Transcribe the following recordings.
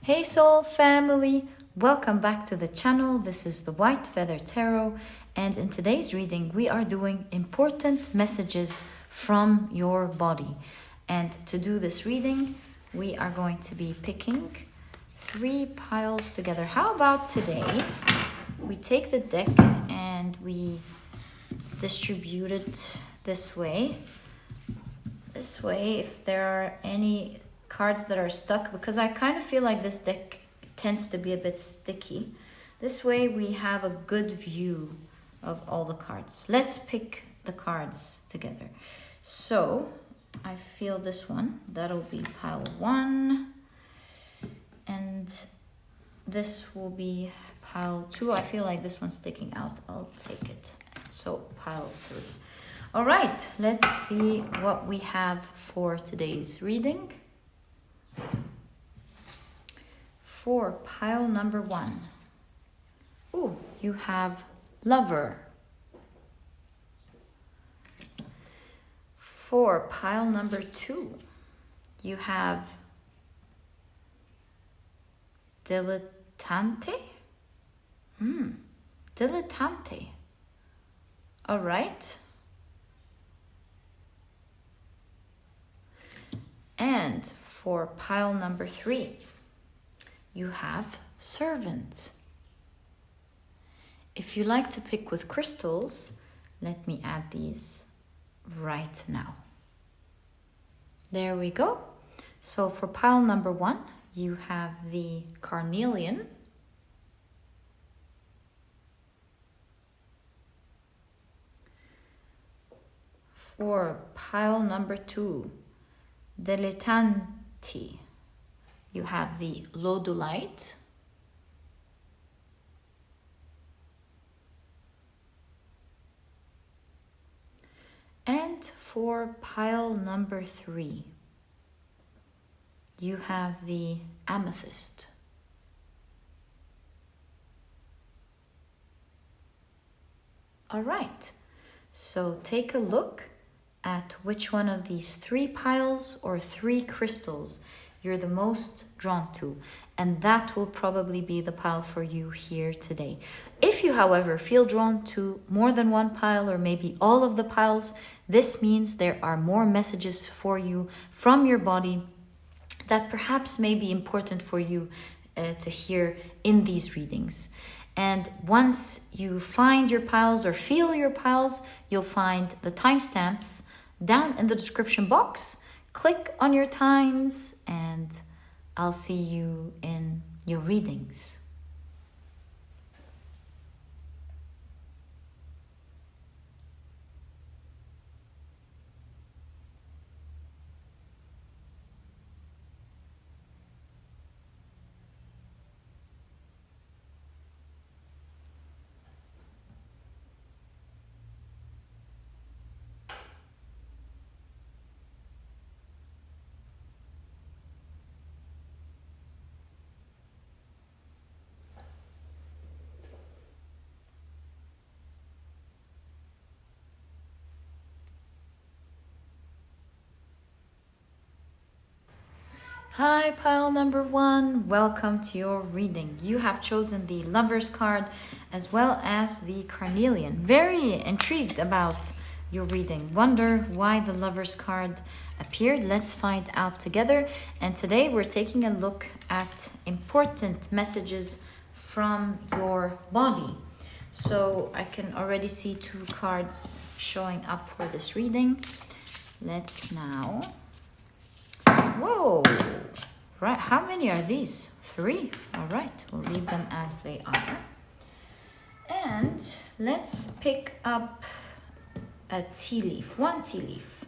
Hey Soul family, welcome back to the channel. This is the White Feather Tarot, and in today's reading we are doing important messages from your body. And to do this reading we are going to be picking 3 piles together. How about today we take the deck and we distribute it this way. If there are any cards that are stuck, because I kind of feel like this deck tends to be a bit sticky. This way we have a good view of all the cards. Let's pick the cards together. So I feel this one, that'll be pile 1, and this will be pile 2. I feel like this one's sticking out. I'll take it. So pile 3. All right, let's see what we have for today's reading. For pile number 1, ooh, you have Lover. For pile number 2, you have Dilettante. Dilettante. All right. And for pile number 3, you have Servant. If you like to pick with crystals, let me add these right now. There we go. So for pile number 1, you have the Carnelian. For pile number 2, Dilettante, you have the Lodolite. And for pile number 3, you have the Amethyst. All right, so take a look at which one of these 3 piles or 3 crystals you're the most drawn to, and that will probably be the pile for you here today. If you, however, feel drawn to more than one pile or maybe all of the piles, this means there are more messages for you from your body that perhaps may be important for you to hear in these readings. And once you find your piles or feel your piles, you'll find the timestamps down in the description box. Click on your times and I'll see you in your readings. Hi, pile number 1. Welcome to your reading. You have chosen the Lover's card as well as the Carnelian. Very intrigued about your reading. Wonder why the Lover's card appeared. Let's find out together. And today we're taking a look at important messages from your body. So I can already see 2 cards showing up for this reading. Let's now... Whoa! Right, how many are these? 3. All right, we'll leave them as they are. And let's pick up a tea leaf, 1 tea leaf.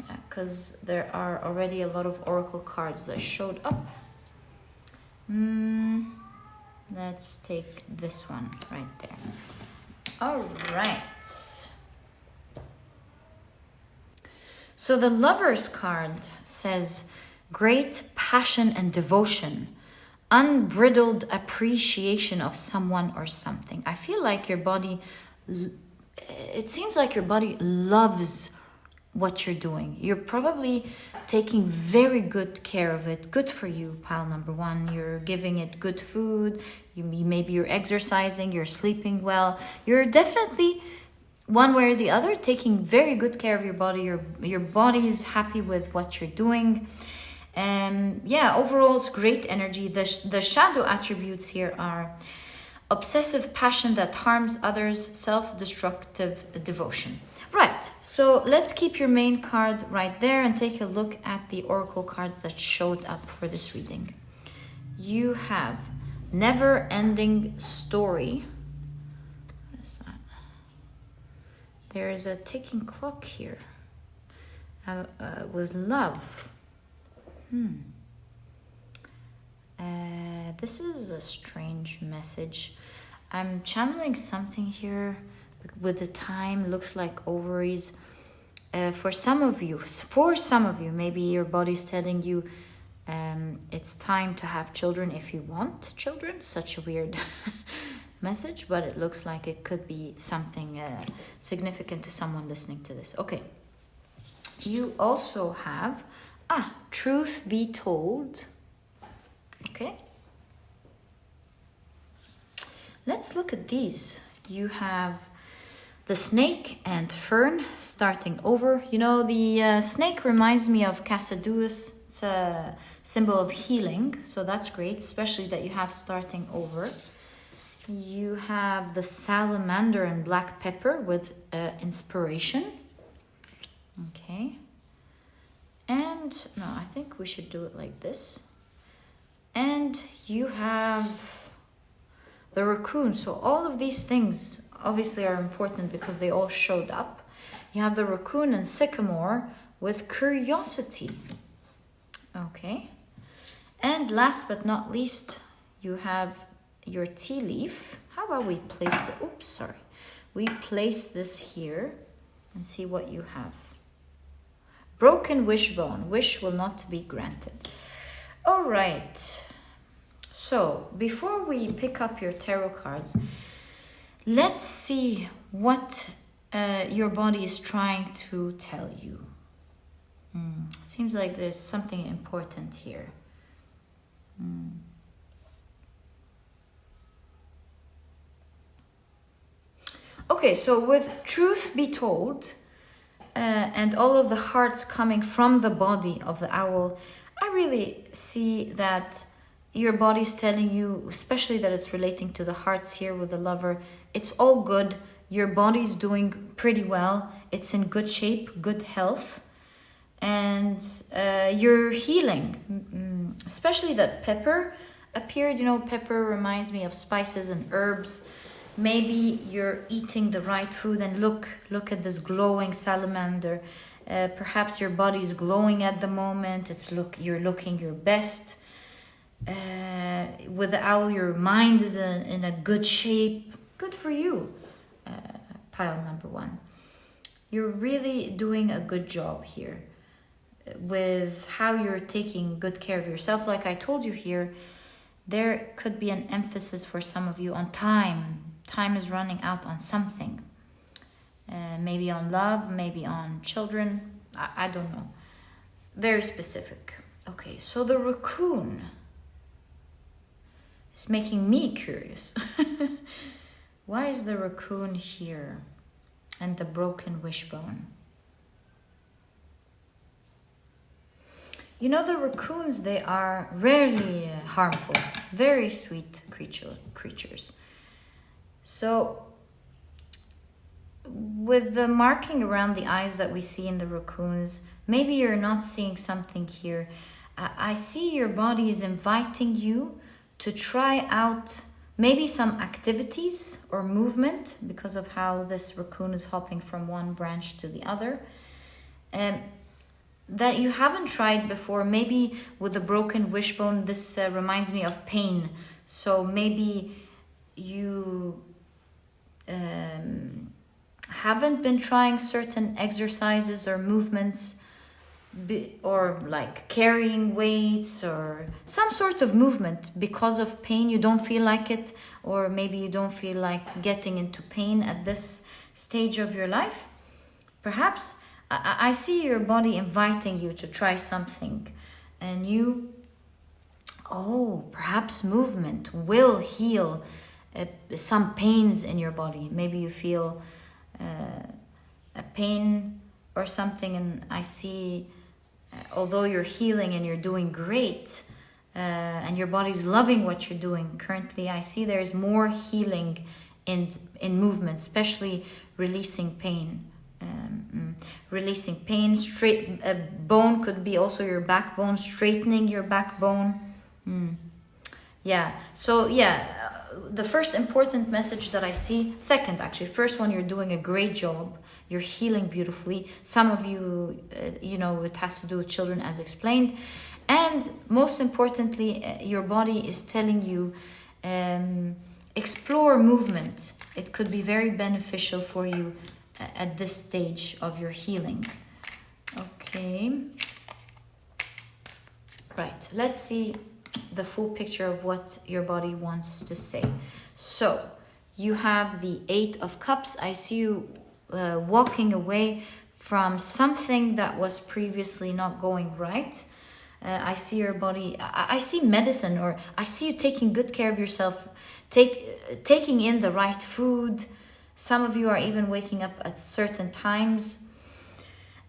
Yeah, because there are already a lot of oracle cards that showed up. Let's take this one right there. All right. So the Lover's card says, great passion and devotion, unbridled appreciation of someone or something. I feel like your body, it seems like your body loves what you're doing. You're probably taking very good care of it. Good for you, pile number one. You're giving it good food. Maybe you're exercising, you're sleeping well. You're definitely, one way or the other, taking very good care of your body. Your body is happy with what you're doing. Yeah, overall it's great energy. The shadow attributes here are obsessive passion that harms others, self-destructive devotion. Right, so let's keep your main card right there and take a look at the oracle cards that showed up for this reading. You have never-ending story. What is that? There is a ticking clock here with love. This is a strange message. I'm channeling something here with the time. Looks like ovaries. For some of you, maybe your body's telling you it's time to have children if you want children. Such a weird message, but it looks like it could be something significant to someone listening to this. Okay. You also have truth be told. Okay. Let's look at these. You have the snake and fern starting over. You know, the snake reminds me of Cassadeus. It's a symbol of healing, so that's great, especially that you have starting over. You have the salamander and black pepper with inspiration. Okay. And no, I think we should do it like this. And you have the raccoon. So all of these things obviously are important because they all showed up. You have the raccoon and sycamore with curiosity. Okay. And last but not least, you have your tea leaf. How about we place we place this here and see what you have. Broken wishbone. Wish will not be granted. All right. So before we pick up your tarot cards, let's see what your body is trying to tell you. Seems like there's something important here. Okay, so with truth be told, and all of the hearts coming from the body of the owl, I really see that your body's telling you, especially that it's relating to the hearts here with the lover, it's all good. Your body's doing pretty well. It's in good shape, good health. And you're healing. Especially that pepper appeared. You know, pepper reminds me of spices and herbs. Maybe you're eating the right food and look at this glowing salamander. Perhaps your body is glowing at the moment. You're looking your best. With the owl, your mind is in a good shape. Good for you, pile number one. You're really doing a good job here with how you're taking good care of yourself. Like I told you here, there could be an emphasis for some of you on time. Time is running out on something. Maybe on love, maybe on children. I don't know. Very specific. Okay, so the raccoon is making me curious. Why is the raccoon here? And the broken wishbone? You know, the raccoons, they are rarely harmful. Very sweet creatures. So, with the marking around the eyes that we see in the raccoons, maybe you're not seeing something here. I see your body is inviting you to try out maybe some activities or movement because of how this raccoon is hopping from one branch to the other. That you haven't tried before. Maybe with the broken wishbone, this reminds me of pain. So maybe you haven't been trying certain exercises or movements, or like carrying weights or some sort of movement because of pain. You don't feel like it, or maybe you don't feel like getting into pain at this stage of your life. Perhaps I see your body inviting you to try something, and you, oh, perhaps movement will heal some pains in your body. Maybe you feel a pain or something, and I see, although you're healing and you're doing great, and your body's loving what you're doing currently, I see there's more healing in movement, especially releasing pain. Releasing pain. Straight bone could be also your backbone, straightening your backbone. Yeah, so yeah, the first important message that I see, second actually, first one, you're doing a great job, you're healing beautifully. Some of you, it has to do with children as explained. And most importantly, your body is telling you, explore movement. It could be very beneficial for you at this stage of your healing. Okay. Right, let's see the full picture of what your body wants to say. So, you have the 8 of Cups. I see you walking away from something that was previously not going right. I see your body, I see medicine, or I see you taking good care of yourself, taking in the right food. Some of you are even waking up at certain times.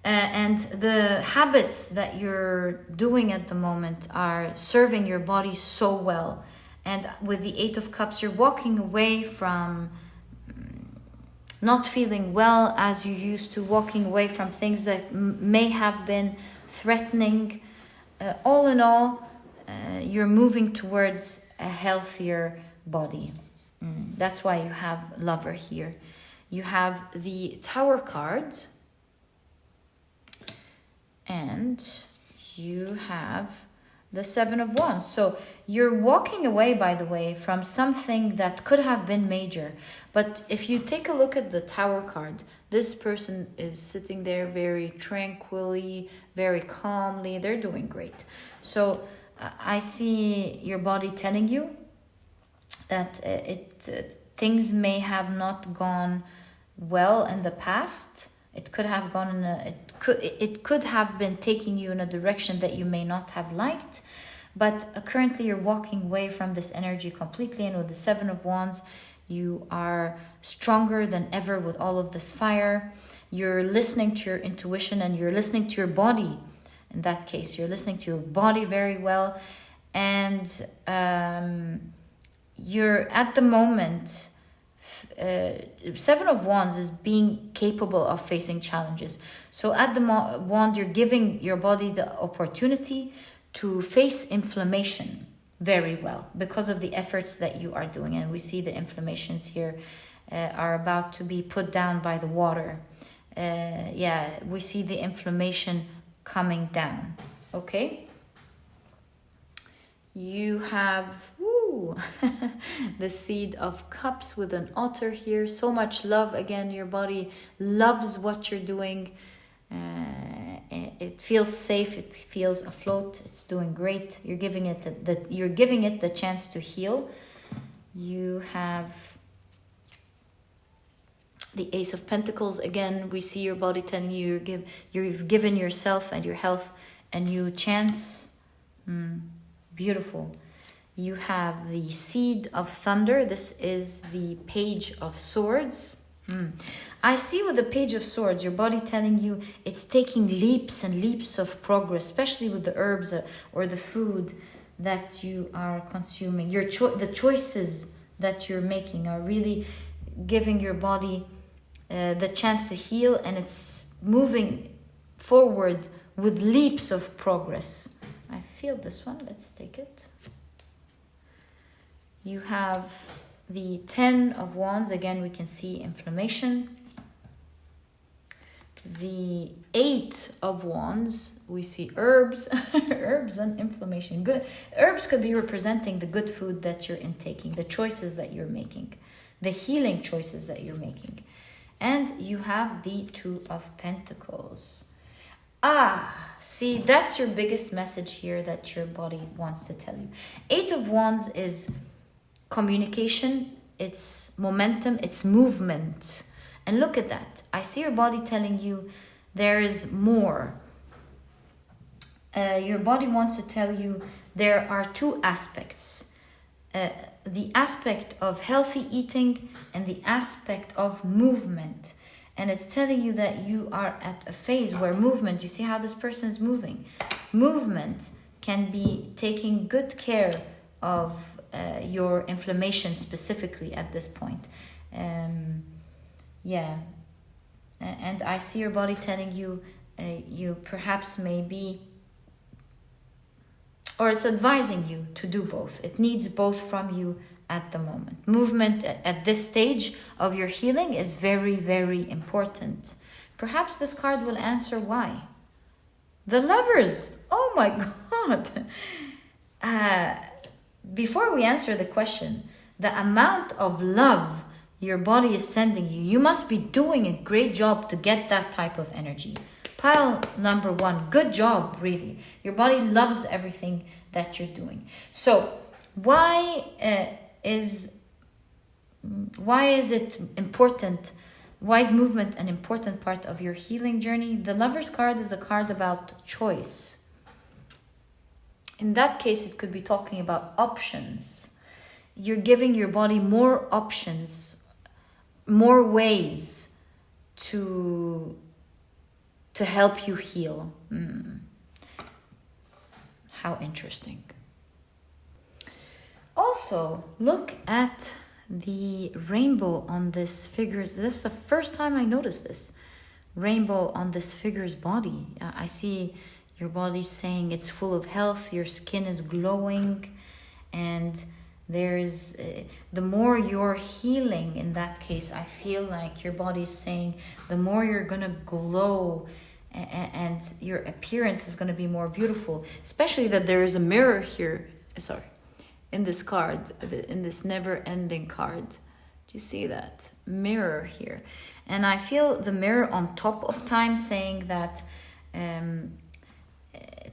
And the habits that you're doing at the moment are serving your body so well. And with the 8 of Cups, you're walking away from not feeling well as you used to, walking away from things that may have been threatening. All in all, you're moving towards a healthier body. That's why you have Lover here. You have the Tower card. And you have the 7 of Wands. So you're walking away, by the way, from something that could have been major. But if you take a look at the Tower card, this person is sitting there very tranquilly, very calmly. They're doing great. So I see your body telling you that things may have not gone well in the past. It could have gone in it could have been taking you in a direction that you may not have liked, but currently you're walking away from this energy completely. And with the 7 of Wands, you are stronger than ever with all of this fire. You're listening to your intuition, and you're listening to your body. In that case, you're listening to your body very well, and you're at the moment. 7 of Wands is being capable of facing challenges. So at the wand, you're giving your body the opportunity to face inflammation very well because of the efforts that you are doing. And we see the inflammations here are about to be put down by the water. We see the inflammation coming down. Okay. You have the Seed of Cups with an otter here. So much love. Again, your body loves what you're doing. It feels safe. It feels afloat. It's doing great. You're giving it the chance to heal. You have the Ace of Pentacles. Again, we see your body telling you you've given yourself and your health a new chance. Beautiful. You have the Seed of Thunder. This is the Page of Swords. I see with the Page of Swords, your body telling you it's taking leaps and leaps of progress, especially with the herbs or the food that you are consuming. The choices that you're making are really giving your body the chance to heal, and it's moving forward with leaps of progress. I feel this one. Let's take it. You have the 10 of Wands. Again, we can see inflammation. The 8 of Wands, we see herbs. Herbs and inflammation. Good. Herbs could be representing the good food that you're intaking, the choices that you're making, the healing choices that you're making. And you have the 2 of Pentacles. See, that's your biggest message here that your body wants to tell you. 8 of Wands is communication, it's momentum, it's movement. And look at that. I see your body telling you there is more. Your body wants to tell you there are two aspects. The aspect of healthy eating and the aspect of movement. And it's telling you that you are at a phase where movement, you see how this person is moving. Movement can be taking good care of your inflammation specifically at this point. Yeah. And I see your body telling you, you perhaps may be, or it's advising you to do both. It needs both from you at the moment. Movement at this stage of your healing is very, very important. Perhaps this card will answer why. The Lovers. Oh my God. Before we answer the question, the amount of love your body is sending you, you must be doing a great job to get that type of energy. Pile number one, good job, really. Your body loves everything that you're doing. So why is it important? Why is movement an important part of your healing journey? The Lover's card is a card about choice. In that case, it could be talking about options. You're giving your body more options, more ways to help you heal. How interesting. Also, look at the rainbow on this figure's. This is the first time I noticed this. Rainbow on this figure's body. I see your body saying it's full of health, your skin is glowing, and there's the more you're healing in that case, I feel like your body's saying the more you're gonna glow and your appearance is gonna be more beautiful. Especially that there is a mirror here. Sorry, in this card, in this never-ending card. Do you see that mirror here? And I feel the mirror on top of time, saying that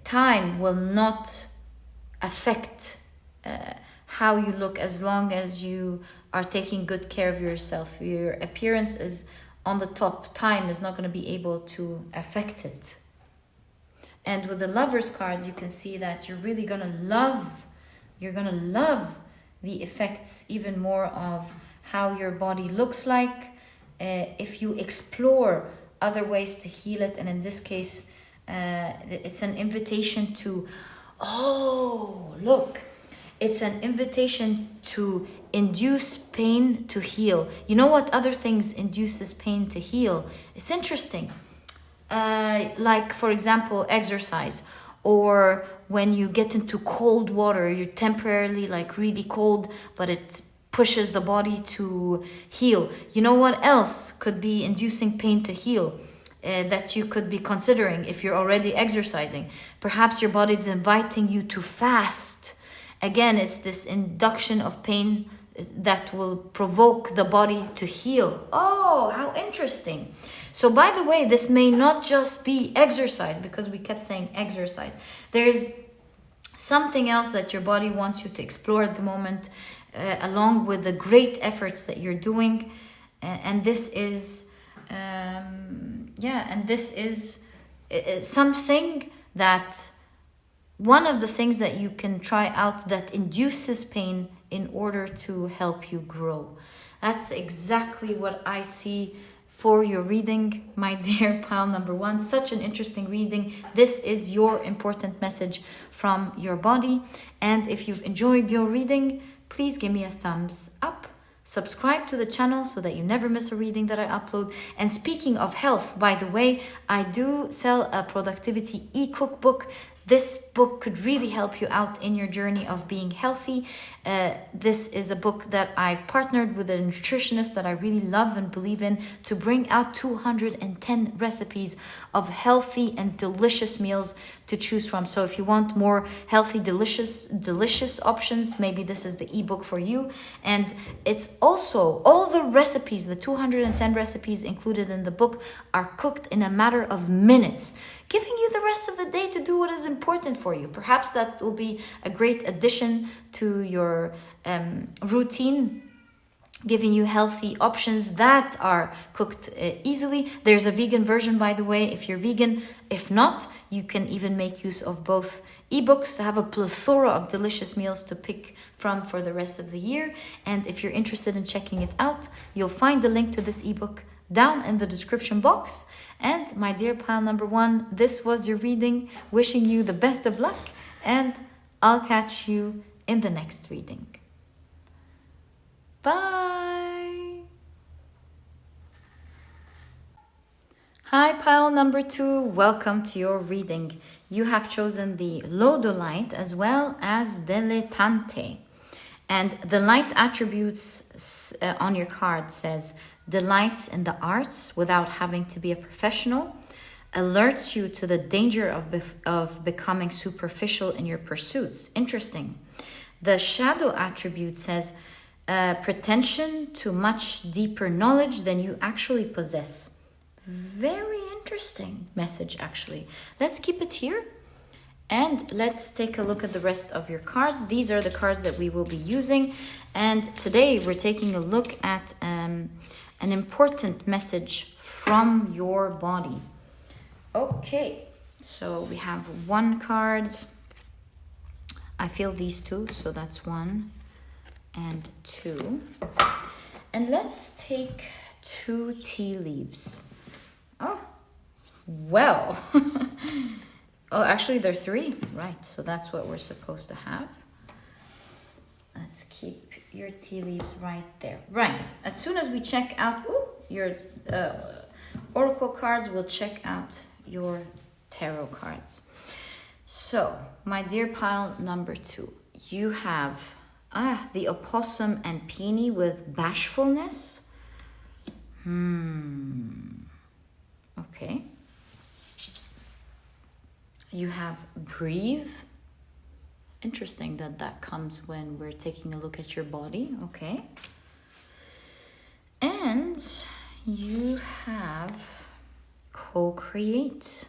time will not affect how you look as long as you are taking good care of yourself. Your appearance is on the top. Time is not going to be able to affect it. And with the Lover's card, you can see that you're really going to love, the effects even more of how your body looks like if you explore other ways to heal it. And in this case, it's an invitation to, it's an invitation to induce pain to heal. You know what other things induces pain to heal? It's interesting. Like, for example, exercise, or when you get into cold water, you're temporarily like really cold, but it pushes the body to heal. You know what else could be inducing pain to heal? That you could be considering if you're already exercising. Perhaps your body is inviting you to fast. Again, it's this induction of pain that will provoke the body to heal. Oh, how interesting. So by the way, this may not just be exercise, because we kept saying exercise. There's something else that your body wants you to explore at the moment, along with the great efforts that you're doing. And this is something that, one of the things that you can try out that induces pain in order to help you grow. That's exactly what I see for your reading, my dear pile number one. Such an interesting reading. This is your important message from your body. And if you've enjoyed your reading, please give me a thumbs up. Subscribe to the channel so that you never miss a reading that I upload. And speaking of health, by the way, I do sell a productivity e-cookbook. This book could really help you out in your journey of being healthy. This is a book that I've partnered with a nutritionist that I really love and believe in, to bring out 210 recipes of healthy and delicious meals to choose from. So if you want more healthy, delicious options, maybe this is the ebook for you. And it's also all the recipes, the 210 recipes included in the book, are cooked in a matter of minutes, giving you the rest of the day to do what is important for you. Perhaps that will be a great addition to your routine. giving you healthy options that are cooked easily. There's a vegan version, by the way, if you're vegan. If not, you can even make use of both ebooks to have a plethora of delicious meals to pick from for the rest of the year. And if you're interested in checking it out, you'll find the link to this ebook down in the description box. And my dear pile number one, this was your reading. Wishing you the best of luck, and I'll catch you in the next reading. Bye! Hi, pile number two. Welcome to your reading. You have chosen the Lodolite as well as Dilettante. And the light attributes on your card says, delights in the arts without having to be a professional, alerts you to the danger of becoming superficial in your pursuits. Interesting. The shadow attribute says, pretension to much deeper knowledge than you actually possess. Very interesting message, actually. Let's keep it here. And let's take a look at the rest of your cards. These are the cards that we will be using. And today we're taking a look at an important message from your body. Okay, so we have one card. I feel these two, so that's 1 and 2. And let's take 2 tea leaves. Oh, well. Oh, actually, there are 3. Right, so that's what we're supposed to have. Let's keep your tea leaves right there. Right, as soon as we check out your oracle cards, we'll check out your tarot cards. So, my dear pile number 2, you have the opossum and peony with bashfulness. Okay. You have breathe. Interesting that comes when we're taking a look at your body. Okay. And you have co-create.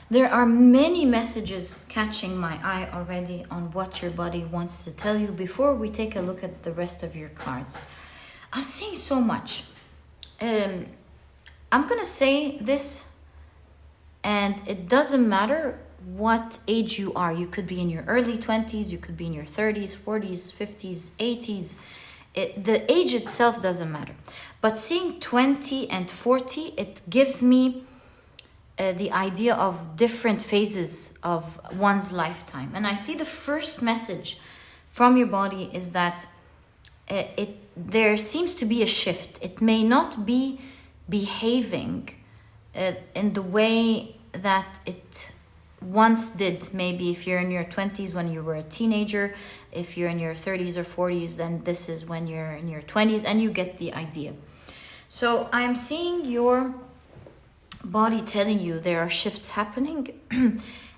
There are many messages catching my eye already on what your body wants to tell you before we take a look at the rest of your cards. I'm seeing so much. I'm going to say this, and it doesn't matter what age you are. You could be in your early 20s, you could be in your 30s, 40s, 50s, 80s. The age itself doesn't matter. But seeing 20 and 40, it gives me the idea of different phases of one's lifetime. And I see the first message from your body is that there seems to be a shift. It may not be behaving in the way that it once did. Maybe if you're in your 20s when you were a teenager, if you're in your 30s or 40s, then this is when you're in your 20s, and you get the idea. So I'm seeing your body telling you there are shifts happening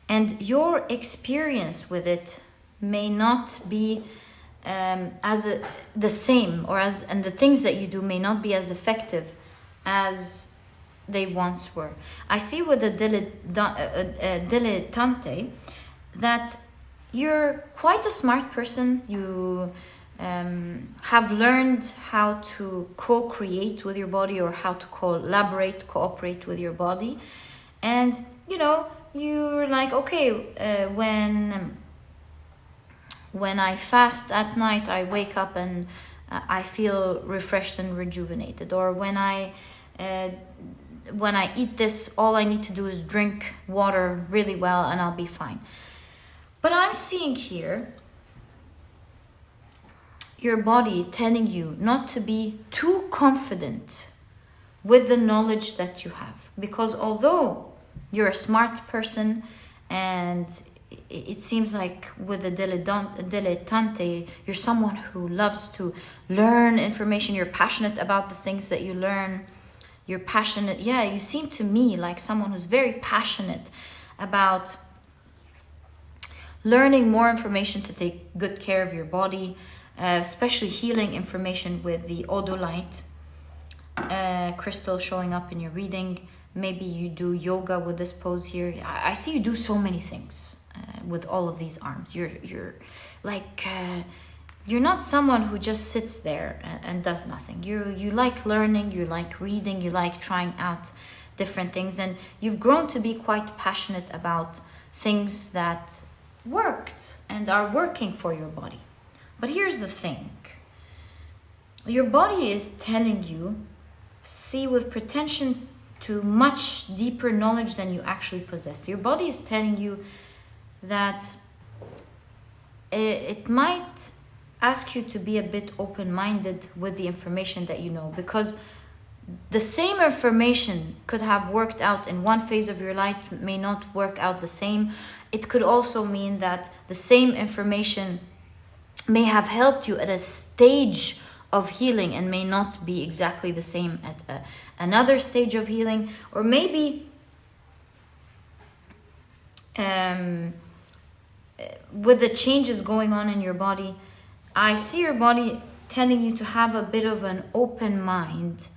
and your experience with it may not be the same, and the things that you do may not be as effective as they once were. I see with the dilettante that you're quite a smart person. You have learned how to co-create with your body, or how to cooperate with your body. And, you're like, okay, when I fast at night, I wake up and I feel refreshed and rejuvenated. Or when I eat this, all I need to do is drink water really well and I'll be fine. But I'm seeing here your body telling you not to be too confident with the knowledge that you have. Because although you're a smart person, and it seems like with the dilettante, you're someone who loves to learn information. You're passionate about the things that you learn. You're passionate. Yeah, you seem to me like someone who's very passionate about learning more information to take good care of your body, especially healing information with the Lodolite crystal showing up in your reading. maybe you do yoga with this pose here. I see you do so many things with all of these arms. You're like you're not someone who just sits there and does nothing. You like learning, you like reading, you like trying out different things, and you've grown to be quite passionate about things that worked and are working for your body. But here's the thing. Your body is telling you, see, with pretension to much deeper knowledge than you actually possess. Your body is telling you that it might ask you to be a bit open-minded with the information that you know, because the same information could have worked out in one phase of your life, may not work out the same. It could also mean that the same information may have helped you at a stage of healing and may not be exactly the same at another stage of healing. Or maybe with the changes going on in your body, I see your body telling you to have a bit of an open mind,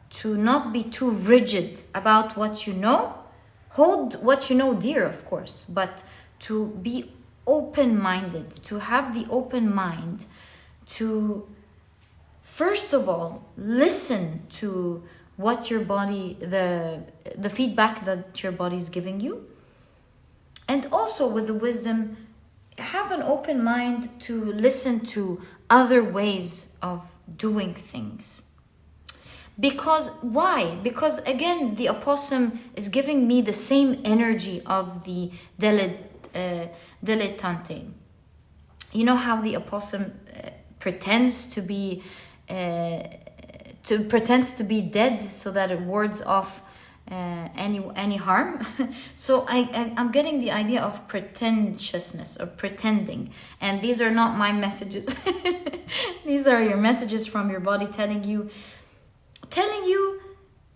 to not be too rigid about what you know. Hold what you know dear, of course, but to be open-minded, to have the open mind, to first of all listen to what your body, the feedback that your body is giving you, and also with the wisdom, have an open mind to listen to other ways of doing things. Because why? Because again, the opossum is giving me the same energy of the dilettante. You know how the opossum pretends to be dead so that it wards off any harm. So I'm getting the idea of pretentiousness or pretending, and these are not my messages. These are your messages from your body telling you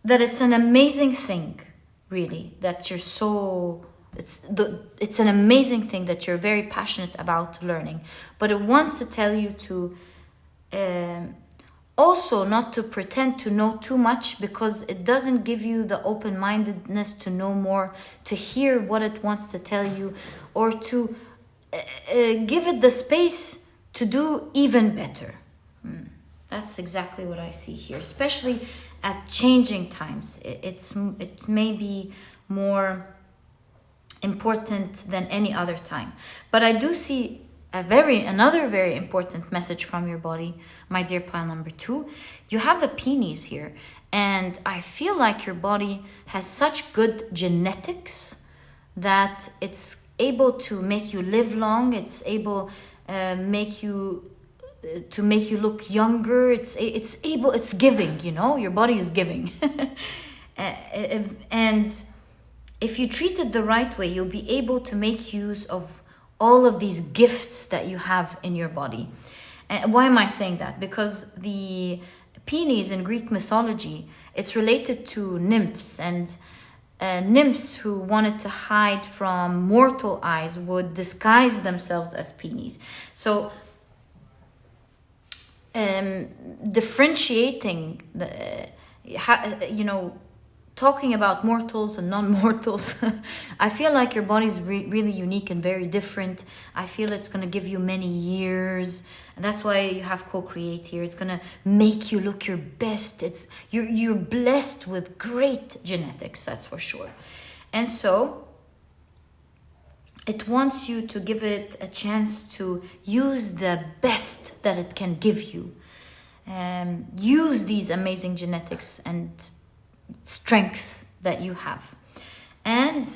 that it's an amazing thing, really, that you're so, it's an amazing thing that you're very passionate about learning, but it wants to tell you to also not to pretend to know too much, because it doesn't give you the open-mindedness to know more, to hear what it wants to tell you, or to give it the space to do even better. That's exactly what I see here, especially at changing times. It may be more important than any other time. But I do see another very important message from your body, my dear pile number 2. You have the peonies here, and I feel like your body has such good genetics that it's able to make you live long. It's able to make you look younger. It's giving, you know, your body is giving. And if you treat it the right way, you'll be able to make use of all of these gifts that you have in your body. And why am I saying that? Because the peonies in Greek mythology, it's related to nymphs, and nymphs who wanted to hide from mortal eyes would disguise themselves as peonies. So differentiating talking about mortals and non-mortals, I feel like your body is really unique and very different. I feel it's going to give you many years, and that's why you have co-create here. It's going to make you look your best. You're blessed with great genetics, that's for sure. And so it wants you to give it a chance to use the best that it can give you. Use these amazing genetics and strength that you have. And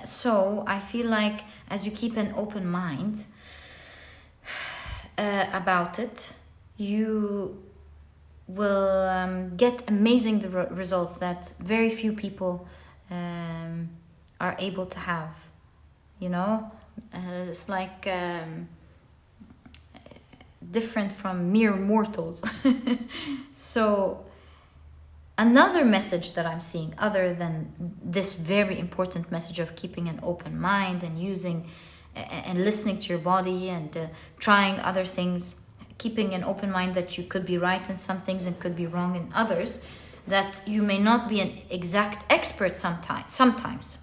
so I feel like as you keep an open mind about it, you will get amazing results that very few people are able to have. You know, it's like different from mere mortals. So another message that I'm seeing, other than this very important message of keeping an open mind and using and listening to your body and trying other things, keeping an open mind that you could be right in some things and could be wrong in others, that you may not be an exact expert sometimes.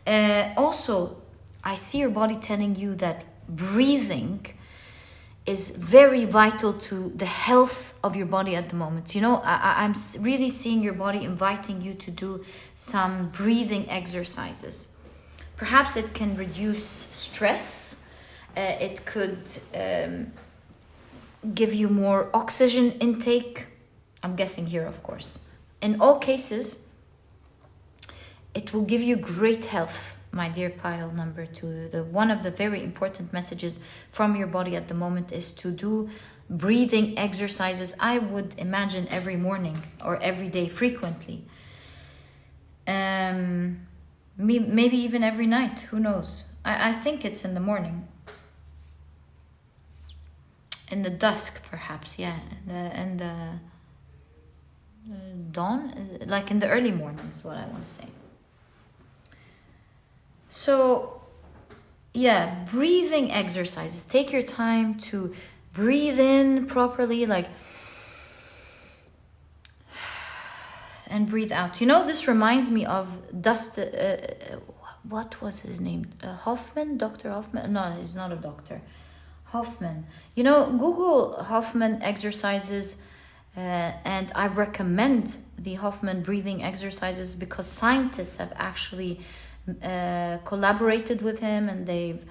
Also, I see your body telling you that breathing is very vital to the health of your body at the moment. You know, I'm really seeing your body inviting you to do some breathing exercises. Perhaps it can reduce stress. It could give you more oxygen intake. I'm guessing here, of course. In all cases, it will give you great health, my dear pile number 2. One of the very important messages from your body at the moment is to do breathing exercises. I would imagine every morning or every day frequently. Maybe even every night, who knows? I think it's in the morning. In the dusk, perhaps, yeah. In the dawn, like in the early morning is what I want to say. So, yeah, breathing exercises. Take your time to breathe in properly, like, and breathe out. You know, this reminds me of what was his name? Hoffman? Dr. Hoffman? No, he's not a doctor. Hoffman. You know, Google Hoffman exercises, and I recommend the Hoffman breathing exercises because scientists have actually collaborated with him, and they've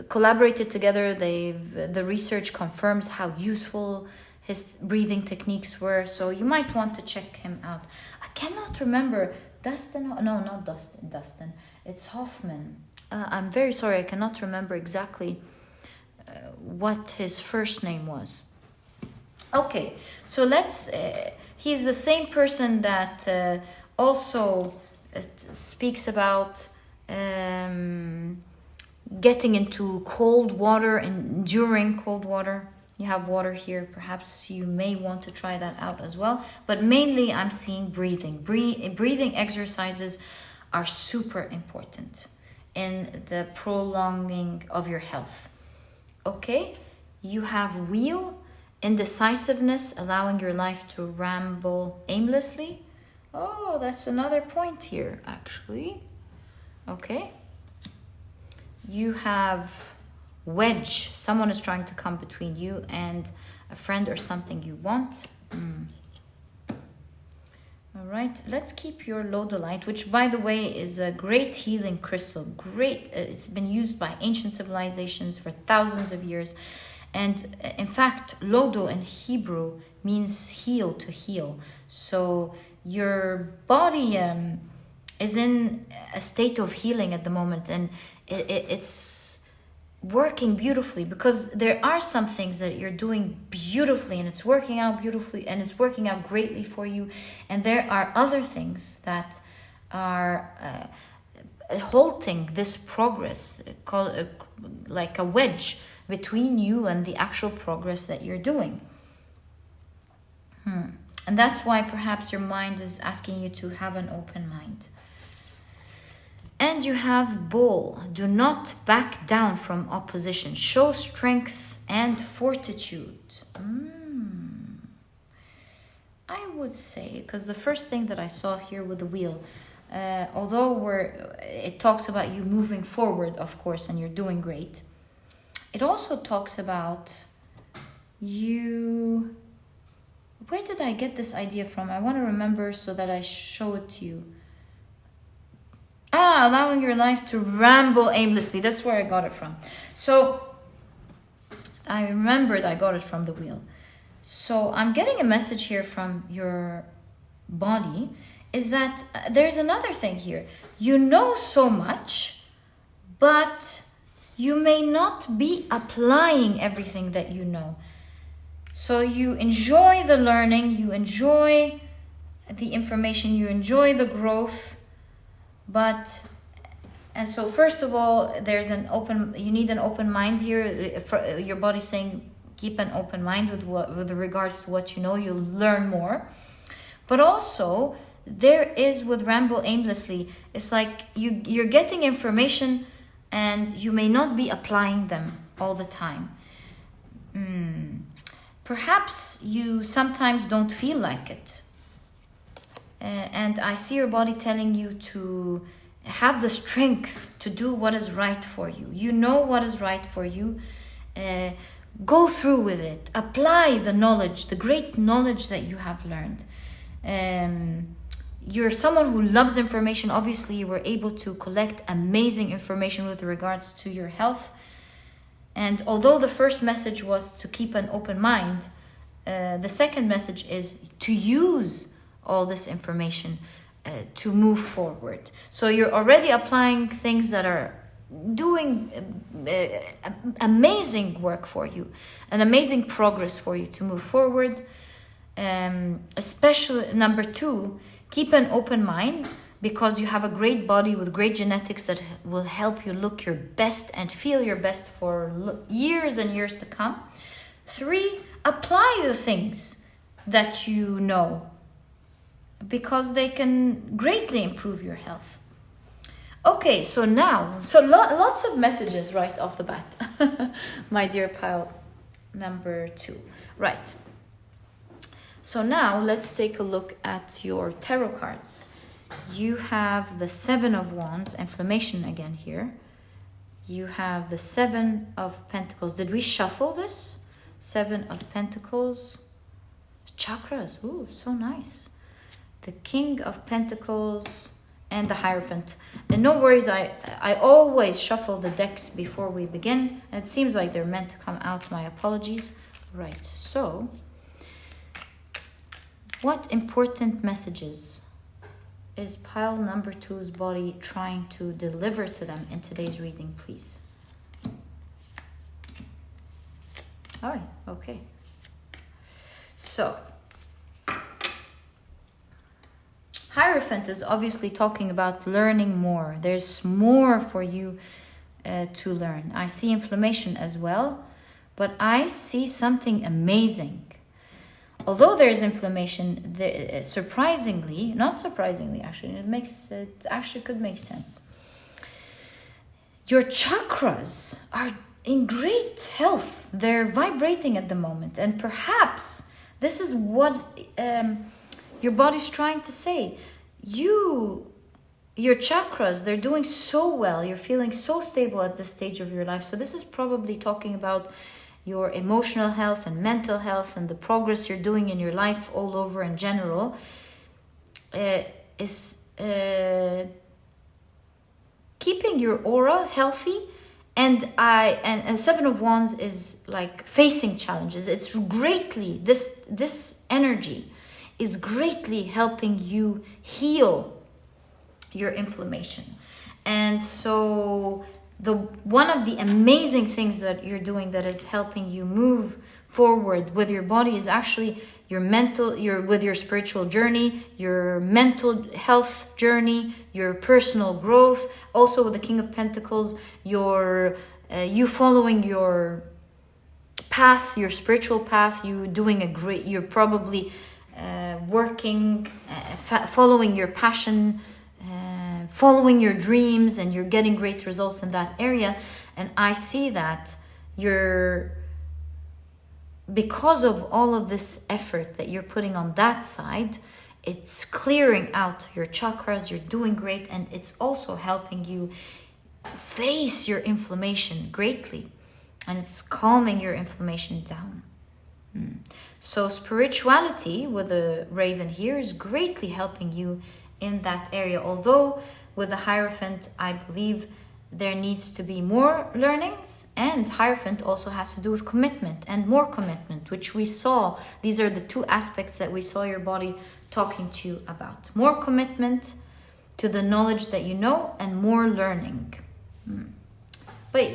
collaborated together. The research confirms how useful his breathing techniques were. So you might want to check him out. I cannot remember not Dustin. It's Hoffman. I'm very sorry, I cannot remember exactly what his first name was. Okay, so let's. He's the same person that also speaks about getting into cold water, enduring cold water. You have water here. Perhaps you may want to try that out as well. But mainly I'm seeing breathing. Breathing exercises are super important in the prolonging of your health. Okay? You have wheel, indecisiveness, allowing your life to ramble aimlessly. Oh, that's another point here, actually. Okay? You have wedge. Someone is trying to come between you and a friend or something you want. All right, let's keep your Lodolite, which, by the way, is a great healing crystal. Great. It's been used by ancient civilizations for thousands of years. And in fact, Lodo in Hebrew means heal, to heal. So your body is in a state of healing at the moment, and it's working beautifully, because there are some things that you're doing beautifully and it's working out beautifully and it's working out greatly for you, and there are other things that are halting this progress, like a wedge between you and the actual progress that you're doing. And that's why perhaps your mind is asking you to have an open mind. And you have bull. Do not back down from opposition. Show strength and fortitude. I would say, because the first thing that I saw here with the wheel, although it talks about you moving forward, of course, and you're doing great, it also talks about you. Where did I get this idea from? I want to remember so that I show it to you. Allowing your life to ramble aimlessly. That's where I got it from. So I remembered I got it from the wheel. So I'm getting a message here from your body, is that there's another thing here. You know so much, but you may not be applying everything that you know. So you enjoy the learning, you enjoy the information, you enjoy the growth. And so first of all, you need an open mind here. Your body's saying keep an open mind with regards to what you know. You'll learn more. But also, there is with ramble aimlessly, it's like you're getting information and you may not be applying them all the time. perhaps you sometimes don't feel like it. And I see your body telling you to have the strength to do what is right for you. You know what is right for you. Go through with it. Apply the knowledge, the great knowledge that you have learned. You're someone who loves information. Obviously, you were able to collect amazing information with regards to your health. And although the first message was to keep an open mind, the second message is to use all this information to move forward. So you're already applying things that are doing amazing work for you, an amazing progress for you to move forward. Especially number 2, keep an open mind, because you have a great body with great genetics that will help you look your best and feel your best for years and years to come. 3, apply the things that you know, because they can greatly improve your health. Okay, so now, lots of messages right off the bat, my dear pile number 2. Right. So now let's take a look at your tarot cards. You have the 7 of Wands, inflammation again here. You have the 7 of Pentacles. Did we shuffle this? 7 of Pentacles. Chakras. Ooh, so nice. The King of Pentacles and the Hierophant. And no worries, I always shuffle the decks before we begin. It seems like they're meant to come out. My apologies. Right, so what important messages is pile number 2's body trying to deliver to them in today's reading, please? Oh, okay. So, Hierophant is obviously talking about learning more. There's more for you to learn. I see inflammation as well, but I see something amazing. Although there's inflammation, surprisingly, not surprisingly actually, it actually could make sense. Your chakras are in great health. They're vibrating at the moment, and perhaps this is what your body's trying to say. Your chakras, they're doing so well. You're feeling so stable at this stage of your life. So this is probably talking about your emotional health and mental health and the progress you're doing in your life all over in general. Is keeping your aura healthy. And 7 of Wands is like facing challenges. It's greatly, this energy is greatly helping you heal your inflammation. And so one of the amazing things that you're doing that is helping you move forward with your body is actually with your spiritual journey, your mental health journey, your personal growth. Also with the King of Pentacles, you following your path, your spiritual path. You're probably working, following your passion, following your dreams, and you're getting great results in that area. And I see that because of all of this effort that you're putting on that side, it's clearing out your chakras. You're doing great, and it's also helping you face your inflammation greatly, and it's calming your inflammation down. So spirituality with the Raven here is greatly helping you in that area. Although with the Hierophant, I believe there needs to be more learnings, and Hierophant also has to do with commitment and more commitment, which we saw. These are the 2 aspects that we saw your body talking to you about. More commitment to the knowledge that you know, and more learning. But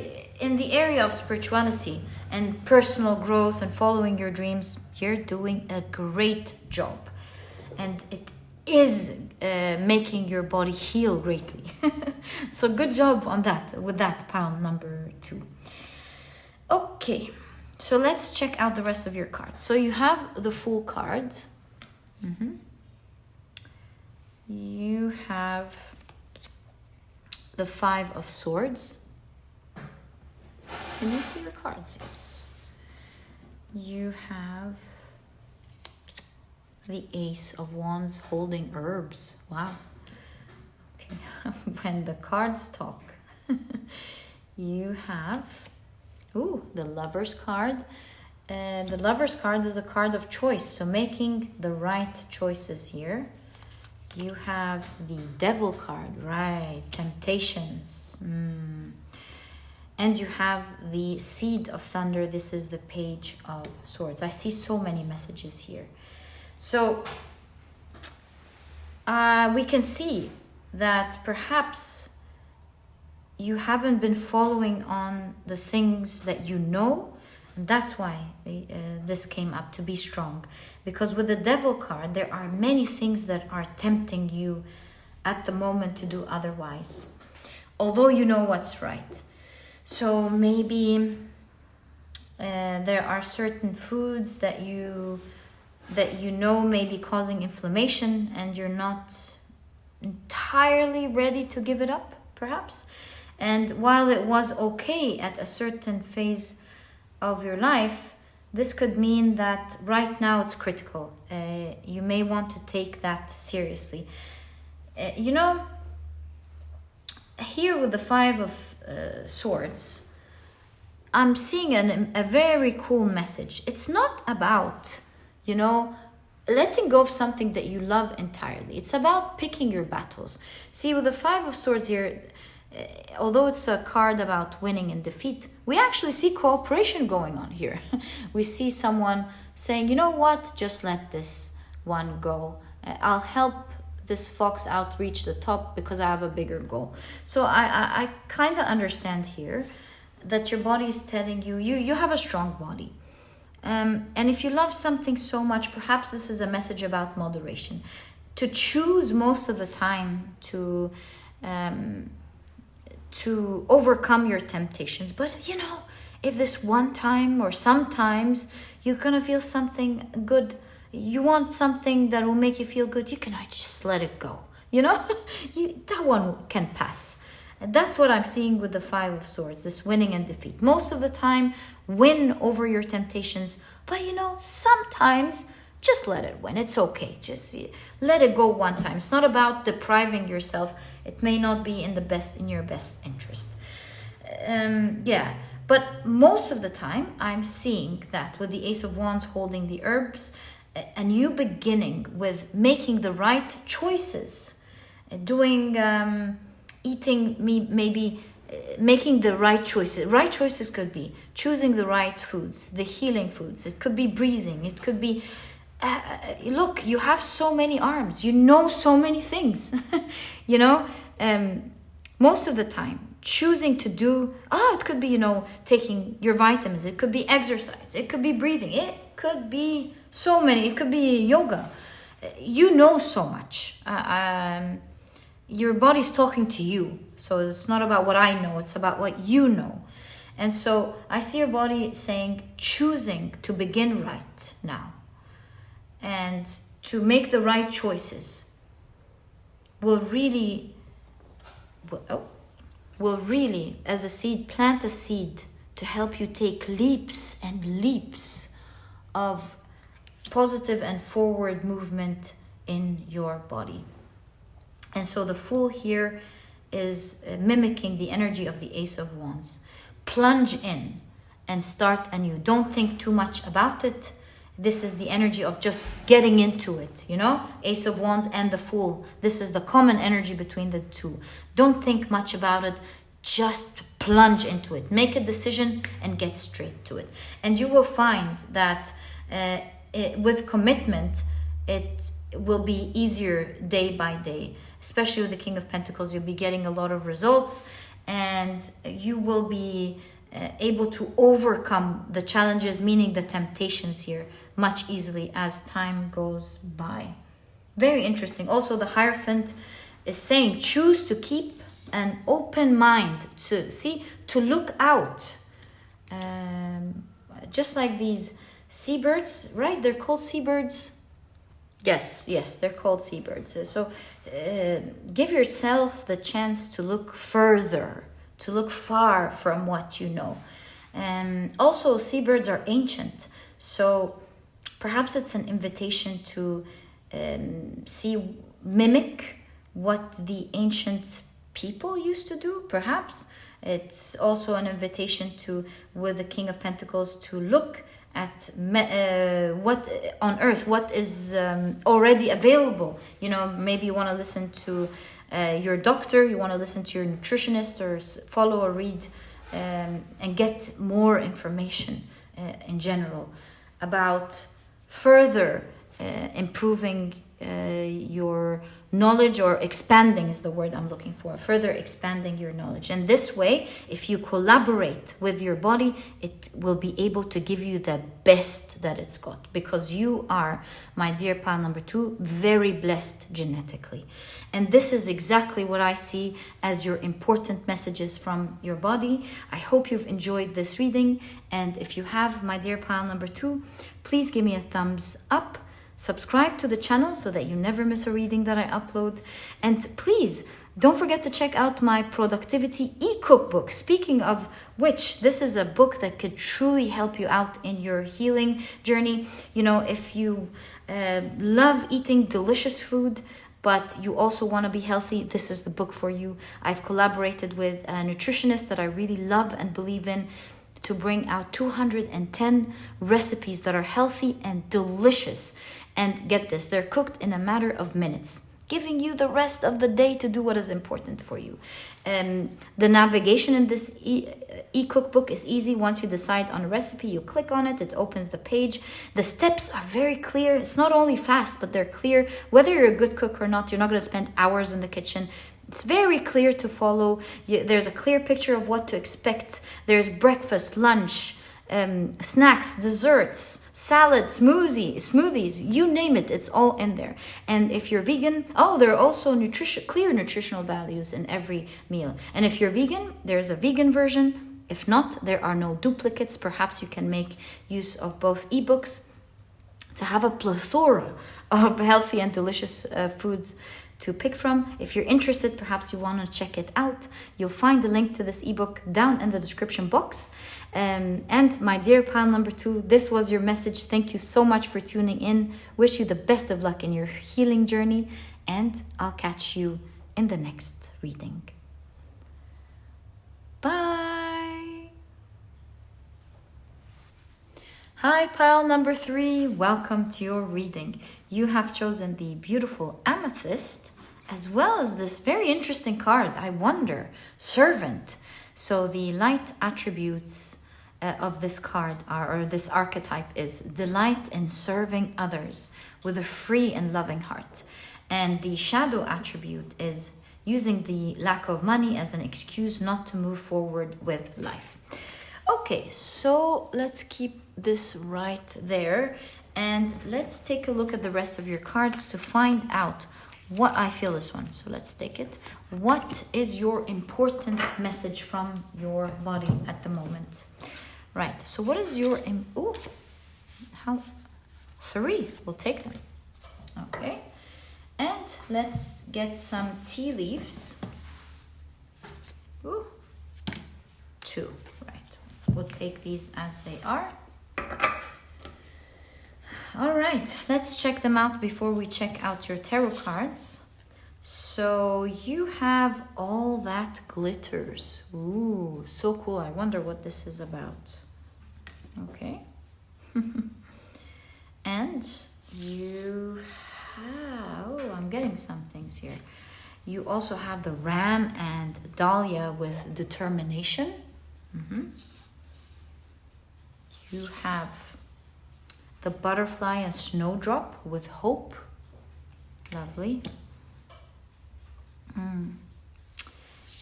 in the area of spirituality and personal growth and following your dreams, you're doing a great job. And it is making your body heal greatly. So good job on that, with that pile number 2. Okay, so let's check out the rest of your cards. So you have the Fool card. You have the 5 of Swords. Can you see the cards? Yes. you have the Ace of Wands holding herbs. Wow. Okay, when the cards talk, you have, the Lover's card. The Lover's card is a card of choice, so making the right choices here. You have the Devil card, right? Temptations. And you have the Seed of Thunder. This is the Page of Swords. I see so many messages here. So we can see that perhaps you haven't been following on the things that you know. And that's why this came up, to be strong. Because with the Devil card, there are many things that are tempting you at the moment to do otherwise, although you know what's right. So maybe there are certain foods that you know may be causing inflammation, and you're not entirely ready to give it up, perhaps. And while it was okay at a certain phase of your life, this could mean that right now it's critical. You may want to take that seriously. Here with the Five of Swords, I'm seeing a very cool message. It's not about, letting go of something that you love entirely. It's about picking your battles. See, with the Five of Swords here, although it's a card about winning and defeat, we actually see cooperation going on here. We see someone saying, you know what, just let this one go. I'll help this fox out reach the top because I have a bigger goal. So I kind of understand here that your body is telling you have a strong body. And if you love something so much, perhaps this is a message about moderation. To choose most of the time to overcome your temptations. But if this one time or sometimes you're gonna feel something good, you want something that will make you feel good, you cannot just let it go. That one can pass. And that's what I'm seeing with the Five of Swords, this winning and defeat. Most of the time, win over your temptations, but sometimes just let it win. It's okay. Just let it go one time. It's not about depriving yourself. It may not be in your best interest. But most of the time, I'm seeing that with the Ace of Wands holding the herbs, a new beginning with making the right choices, making the right choices. Right choices could be choosing the right foods, the healing foods. It could be breathing. It could be, look, you have so many arms. You know so many things. Most of the time, choosing to do, it could be, taking your vitamins. It could be exercise. It could be breathing. It could be so many. It could be yoga. You know so much. Your body's talking to you. So it's not about what I know. It's about what you know. And so I see your body saying, choosing to begin right now and to make the right choices will really, as a seed, plant a seed to help you take leaps and leaps of positive and forward movement in your body. And so the Fool here is mimicking the energy of the Ace of Wands. Plunge in and start anew. Don't think too much about it. This is the energy of just getting into it, Ace of Wands and the Fool. This is the common energy between the two. Don't think much about it. Just plunge into it. Make a decision and get straight to it. And you will find that with commitment, it will be easier day by day. Especially with the King of Pentacles, you'll be getting a lot of results, and you will be able to overcome the challenges, meaning the temptations here, much easily as time goes by. Very interesting. Also, the Hierophant is saying, choose to keep an open mind, to look out. Just like these seabirds, right? They're called seabirds. Yes, they're called seabirds. So give yourself the chance to look further, to look far from what you know. And also, seabirds are ancient. So perhaps it's an invitation to mimic what the ancient people used to do, perhaps. It's also an invitation to, with the King of Pentacles, to look at what on earth, what is already available. You know, maybe you want to listen to your doctor, you want to listen to your nutritionist, or follow or read and get more information in general about further improving your knowledge, or expanding is the word I'm looking for, further expanding your knowledge. And this way, if you collaborate with your body, it will be able to give you the best that it's got, because you are, my dear pile number 2, very blessed genetically. And this is exactly what I see as your important messages from your body. I hope you've enjoyed this reading, and if you have, my dear pile number 2, please give me a thumbs up. Subscribe to the channel so that you never miss a reading that I upload. And please don't forget to check out my productivity e-cookbook. Speaking of which, this is a book that could truly help you out in your healing journey. You know, if you love eating delicious food, but you also want to be healthy, this is the book for you. I've collaborated with a nutritionist that I really love and believe in, to bring out 210 recipes that are healthy and delicious. And get this, they're cooked in a matter of minutes, giving you the rest of the day to do what is important for you. The navigation in this e-cookbook is easy. Once you decide on a recipe, you click on it, it opens the page. The steps are very clear. It's not only fast, but they're clear. Whether you're a good cook or not, you're not going to spend hours in the kitchen. It's very clear to follow. There's a clear picture of what to expect. There's breakfast, lunch, snacks, desserts, salad, smoothies, you name it, it's all in there. And if you're vegan, there are also clear nutritional values in every meal. And if you're vegan, there's a vegan version. If not, there are no duplicates. Perhaps you can make use of both ebooks to have a plethora of healthy and delicious foods to pick from. If you're interested, perhaps you want to check it out. You'll find the link to this ebook down in the description box. And my dear pile number 2, this was your message. Thank you so much for tuning in. Wish you the best of luck in your healing journey, and I'll catch you in the next reading. Bye. Hi, pile number 3. Welcome to your reading. You have chosen the beautiful Amethyst, as well as this very interesting card, I wonder, Servant. So the light attributes of this card or this archetype is delight in serving others with a free and loving heart. And the shadow attribute is using the lack of money as an excuse not to move forward with life. Okay, so let's keep this right there, and let's take a look at the rest of your cards to find out what I feel this one. So let's take it. What is your important message from your body at the moment? Right, so what is your... 3, we'll take them. Okay, and let's get some tea leaves. 2, right. We'll take these as they are. All right, let's check them out before we check out your tarot cards. So you have all that glitters. Ooh, so cool. I wonder what this is about. Okay. And you have... I'm getting some things here. You also have the Ram and Dahlia with determination. You have the Butterfly and Snowdrop with hope. Lovely.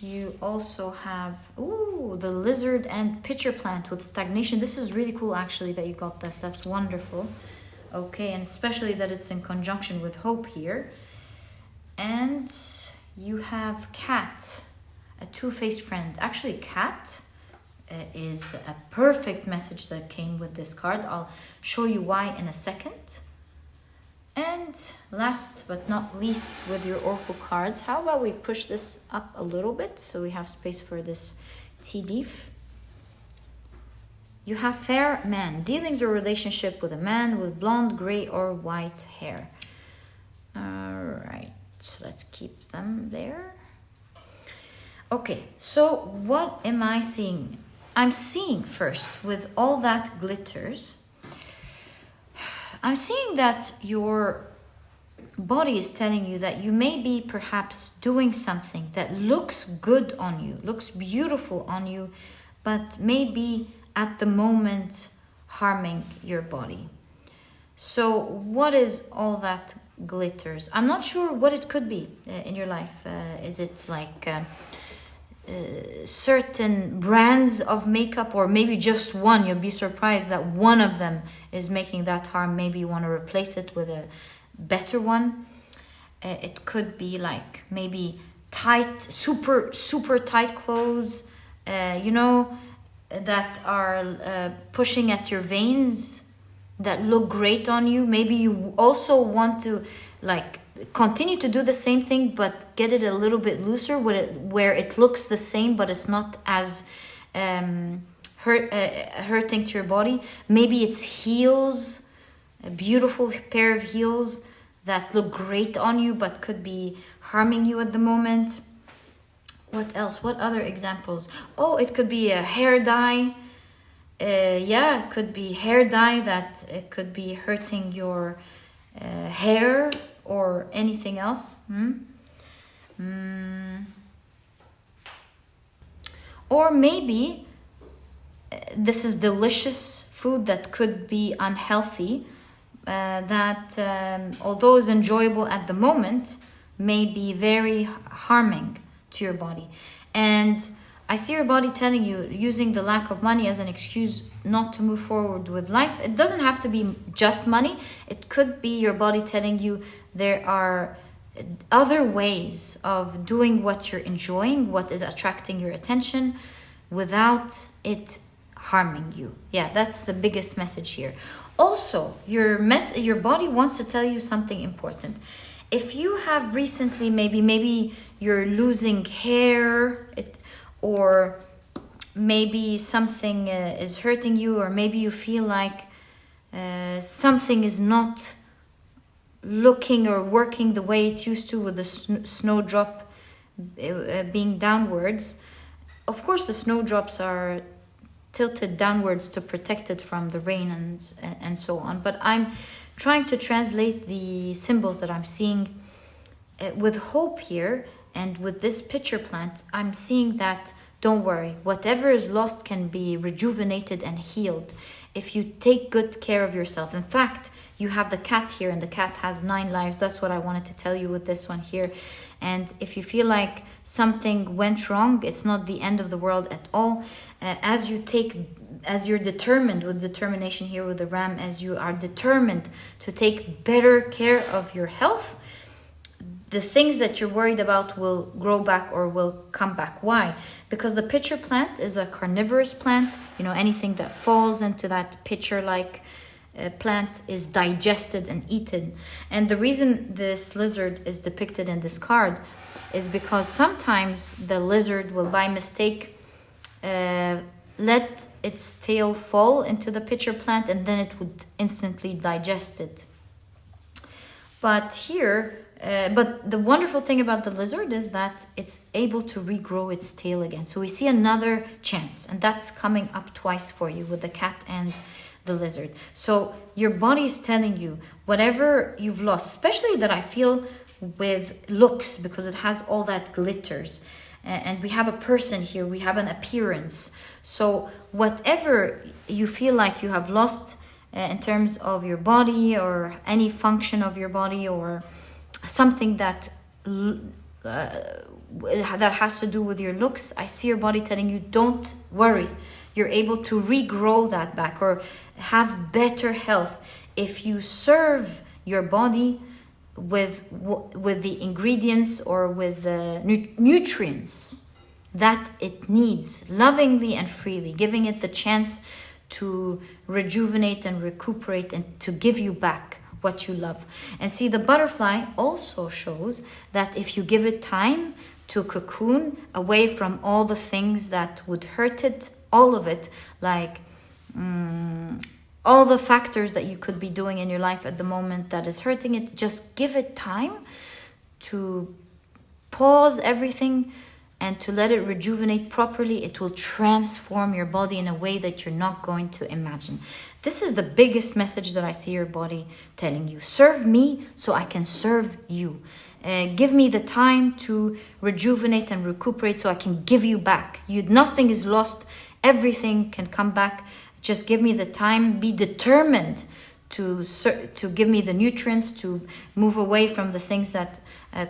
You also have the Lizard and Pitcher Plant with stagnation. This is really cool, actually, that you got this. That's wonderful. Okay, and especially that it's in conjunction with hope here. And you have Cat, a two-faced friend. Actually, Cat is a perfect message that came with this card. I'll show you why in a second. And last but not least, with your oracle cards, how about we push this up a little bit so we have space for this tea leaf. You have fair man. Dealings or relationship with a man with blonde, gray, or white hair. All right, so let's keep them there. Okay, so what am I seeing? I'm seeing first, with all that glitters, I'm seeing that your body is telling you that you may be perhaps doing something that looks good on you, looks beautiful on you, but maybe at the moment harming your body. So what is all that glitters? I'm not sure what it could be in your life. Is it like certain brands of makeup, or maybe just one? You'll be surprised that one of them is making that harm. Maybe you want to replace it with a better one. It could be like maybe tight, super tight clothes, you know, that are pushing at your veins, that look great on you. Maybe you also want to like continue to do the same thing, but get it a little bit looser, where it looks the same, but it's not as hurting to your body. Maybe it's heels, a beautiful pair of heels that look great on you, but could be harming you at the moment. What else? What other examples? Oh, it could be a hair dye. Yeah, it could be hair dye that it could be hurting your hair or anything else. Or maybe this is delicious food that could be unhealthy, that although is enjoyable at the moment, may be very harming to your body. And I see your body telling you, using the lack of money as an excuse not to move forward with life. It doesn't have to be just money. It could be your body telling you there are other ways of doing what you're enjoying, what is attracting your attention, without it harming you. Yeah, that's the biggest message here. Also, your body wants to tell you something important. If you have recently, maybe you're losing hair, or maybe something is hurting you, or maybe you feel like something is not looking or working the way it used to, with the snowdrop being downwards. Of course, the snowdrops are tilted downwards to protect it from the rain and so on. But I'm trying to translate the symbols that I'm seeing with hope here. And with this pitcher plant, I'm seeing that don't worry, whatever is lost can be rejuvenated and healed if you take good care of yourself. In fact, you have the cat here, and the cat has 9 lives. That's what I wanted to tell you with this one here. And if you feel like something went wrong, it's not the end of the world at all. As you're determined, with determination here with the ram, as you are determined to take better care of your health, the things that you're worried about will grow back or will come back. Why? Because the pitcher plant is a carnivorous plant. You know, anything that falls into that pitcher-like plant is digested and eaten. And the reason this lizard is depicted in this card is because sometimes the lizard will, by mistake, let its tail fall into the pitcher plant, and then it would instantly digest it. But here, but the wonderful thing about the lizard is that it's able to regrow its tail again. So we see another chance, and that's coming up twice for you with the cat and the lizard. So your body is telling you whatever you've lost, especially that I feel with looks, because it has all that glitters. And we have a person here, we have an appearance. So whatever you feel like you have lost in terms of your body, or any function of your body, or something that that has to do with your looks, I see your body telling you, don't worry. You're able to regrow that back, or have better health if you serve your body with the ingredients, or with the nutrients that it needs, lovingly and freely, giving it the chance to rejuvenate and recuperate, and to give you back what you love. And see, the butterfly also shows that if you give it time to cocoon away from all the things that would hurt it, all of it, like all the factors that you could be doing in your life at the moment that is hurting it. Just give it time to pause everything and to let it rejuvenate properly. It will transform your body in a way that you're not going to imagine. This is the biggest message that I see your body telling you. Serve me so I can serve you. Give me the time to rejuvenate and recuperate so I can give you back. Nothing is lost. Everything can come back. Just give me the time. Be determined to give me the nutrients, to move away from the things that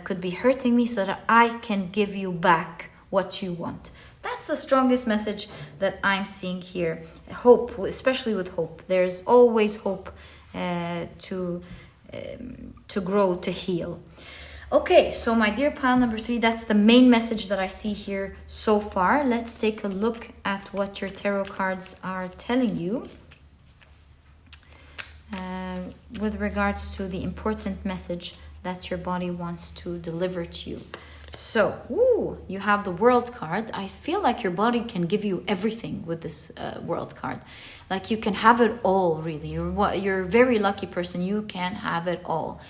could be hurting me so that I can give you back what you want. That's the strongest message that I'm seeing here. Hope, especially with hope. There's always hope to grow, to heal. Okay, so my dear pile number 3, that's the main message that I see here so far. Let's take a look at what your tarot cards are telling you with regards to the important message that your body wants to deliver to you. So, you have the World card. I feel like your body can give you everything with this World card. Like you can have it all, really. You're a very lucky person. You can have it all.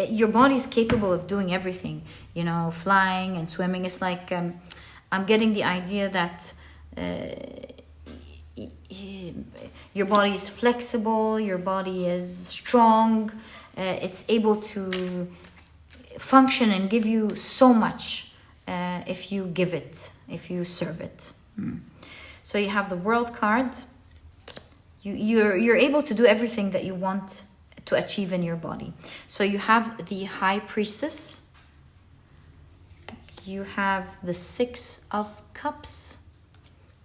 Your body is capable of doing everything. You know, flying and swimming. It's like I'm getting the idea that your body is flexible. Your body is strong. It's able to function and give you so much if you give it, if you serve it. So you have the World card. You're able to do everything that you want to achieve in your body. So you have the High Priestess. You have the Six of Cups.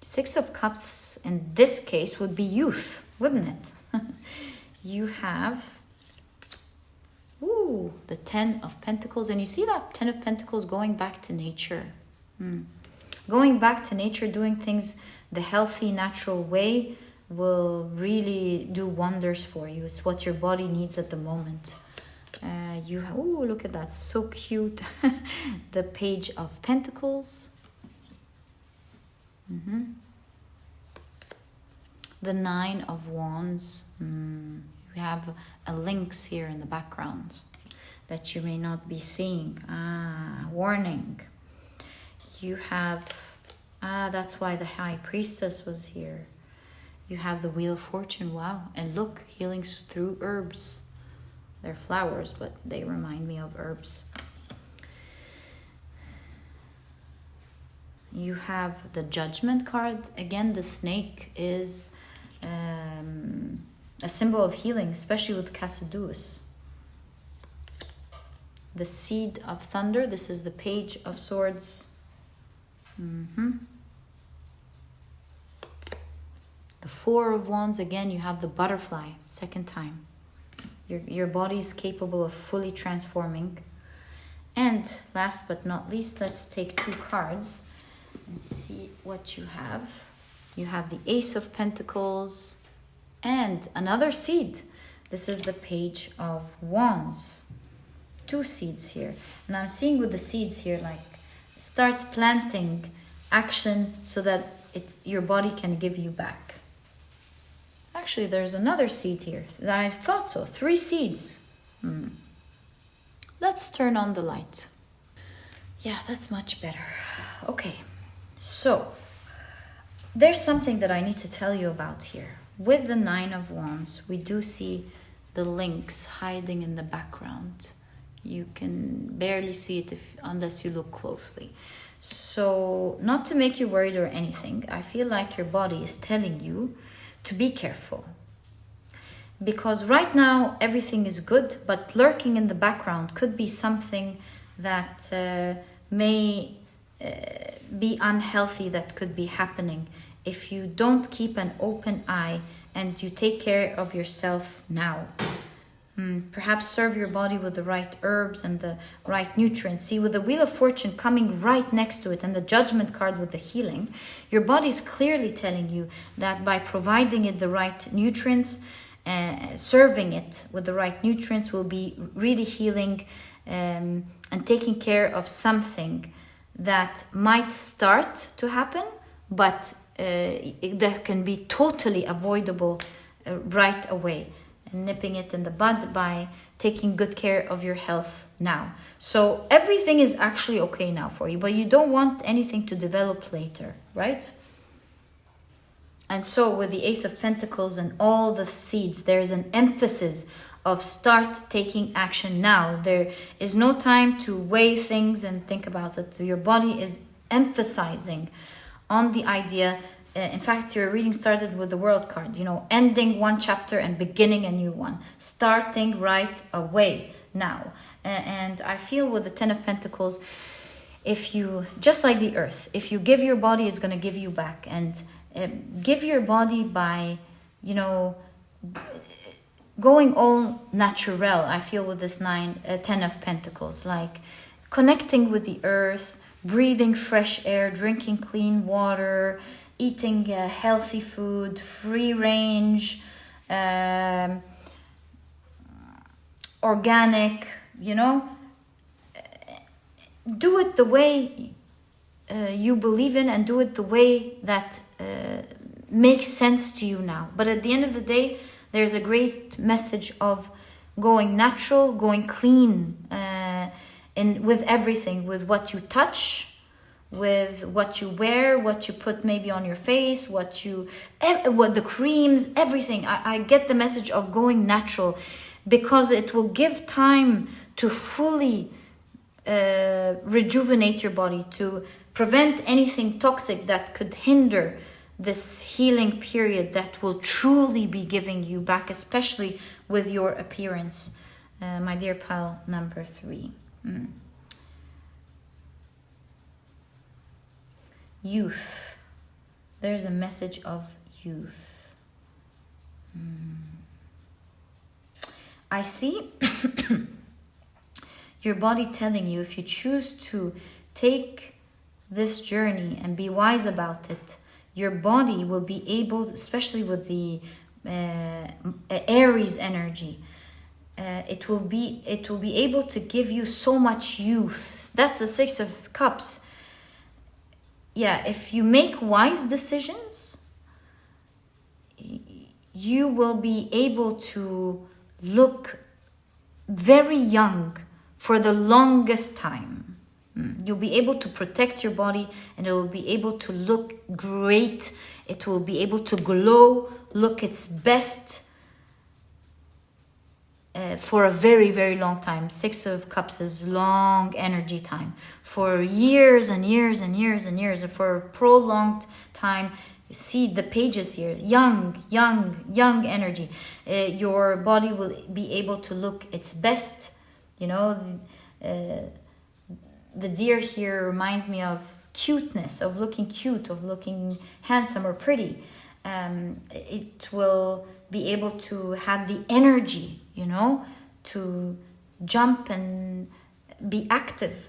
Six of Cups in this case would be youth, wouldn't it? You have the Ten of Pentacles. And you see that Ten of Pentacles going back to nature. Going back to nature, doing things the healthy, natural way will really do wonders for you. It's what your body needs at the moment. Look at that. So cute. The Page of Pentacles. The Nine of Wands. We have a lynx here in the background that you may not be seeing. Warning. You have, that's why the High Priestess was here. You have the Wheel of Fortune. Wow. And look, healings through herbs. They're flowers, but they remind me of herbs. You have the Judgment card. Again, the snake is a symbol of healing, especially with Cassiduus. The Seed of Thunder. This is the Page of Swords. The Four of Wands. Again, you have the Butterfly. Second time. Your body is capable of fully transforming. And last but not least, let's take 2 cards and see what you have. You have the Ace of Pentacles and another seed. This is the Page of Wands. 2 seeds here. And I'm seeing with the seeds here, like, start planting action so that your body can give you back. Actually, there's another seed here. I thought so. 3 seeds. Let's turn on the light. Yeah, that's much better. Okay. So, there's something that I need to tell you about here. With the Nine of Wands, we do see the lynx hiding in the background. You can barely see it unless you look closely. So, not to make you worried or anything, I feel like your body is telling you to be careful. Because right now, everything is good, but lurking in the background could be something that may be unhealthy that could be happening if you don't keep an open eye and you take care of yourself now. Perhaps serve your body with the right herbs and the right nutrients. See, with the Wheel of Fortune coming right next to it and the Judgment card with the healing, your body is clearly telling you that by providing it the right nutrients, serving it with the right nutrients will be really healing and taking care of something that might start to happen, but that can be totally avoidable right away, and nipping it in the bud by taking good care of your health now. So everything is actually okay now for you, but you don't want anything to develop later, right? And so with the Ace of Pentacles and all the seeds, there's an emphasis of start taking action now. There is no time to weigh things and think about it. Your body is emphasizing on the idea. In fact, your reading started with the World card, you know, ending one chapter and beginning a new one, starting right away now. And I feel with the Ten of Pentacles, if you, just like the earth, if you give your body, it's going to give you back. And give your body by, you know, going all natural. I feel with this Ten of Pentacles, like connecting with the earth, breathing fresh air, drinking clean water, eating healthy food, free range, organic, you know. Do it the way you believe in, and do it the way that makes sense to you now. But at the end of the day, there's a great message of going natural, going clean, with everything, with what you touch, with what you wear, what you put maybe on your face, what the creams, everything. I get the message of going natural, because it will give time to fully rejuvenate your body, to prevent anything toxic that could hinder this healing period that will truly be giving you back, especially with your appearance, my dear pile number 3. Youth. There's a message of youth. I see your body telling you, if you choose to take this journey and be wise about it, your body will be able, especially with the Aries energy, it will be able to give you so much youth. That's the Six of Cups. Yeah, if you make wise decisions, you will be able to look very young for the longest time. You'll be able to protect your body, and it will be able to look great. It will be able to glow, look its best for a very, very long time. Six of Cups is long energy time. For years and years and years and years, and for a prolonged time. See the pages here, young energy. Your body will be able to look its best. You know, the deer here reminds me of cuteness, of looking cute, of looking handsome or pretty. It will be able to have the energy, you know, to jump and be active.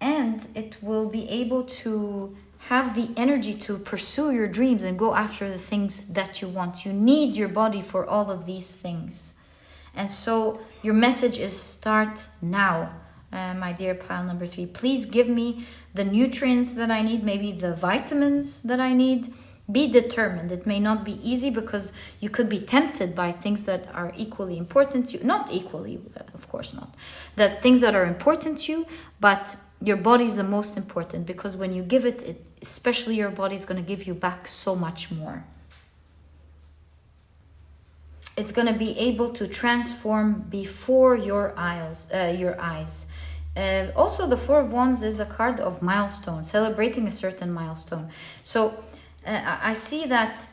And it will be able to have the energy to pursue your dreams and go after the things that you want. You need your body for all of these things. And so your message is start now, my dear pile number 3. Please give me the nutrients that I need, maybe the vitamins that I need. Be determined. It may not be easy, because you could be tempted by things that are equally important to you. Not equally, of course not. That things that are important to you, but your body is the most important, because when you give it, especially your body is going to give you back so much more. It's going to be able to transform before your eyes. Also, the Four of Wands is a card of milestone, celebrating a certain milestone. So I see that